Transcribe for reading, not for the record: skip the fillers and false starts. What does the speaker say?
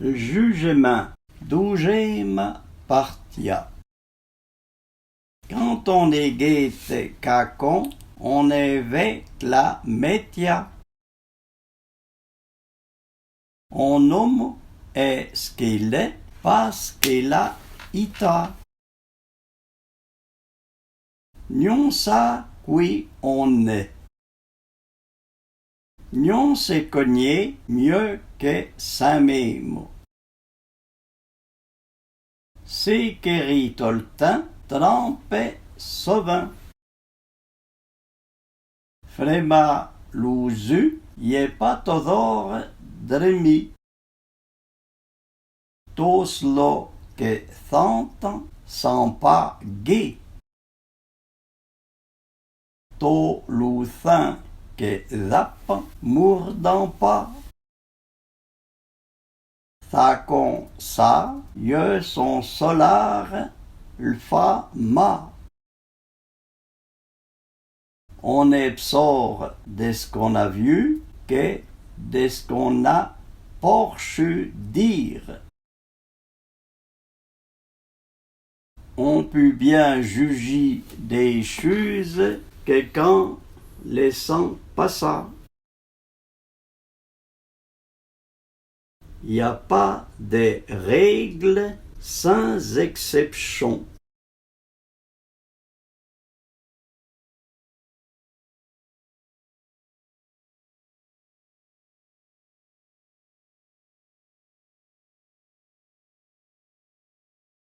Jugement, 12e partia. Quand on est guette cacon, on est avec la métia. On nomme est ce qu'il est parce qu'il a ita. Non sa qui on est. Non se cogné mieux que Saint-Mémo. C'est qu'érit toltin, trempe sauvin. Frema lousu, y pas todor dremi. Tous lo que sentent sont pas gays. To louthin que zappe, mourdant pas. Ça con ça, yeux son solar, fa ma. On est psor de ce qu'on a vu que de ce qu'on a porchu dire. On peut bien juger des choses que quand les sent passa. Il n'y a pas de règles sans exception.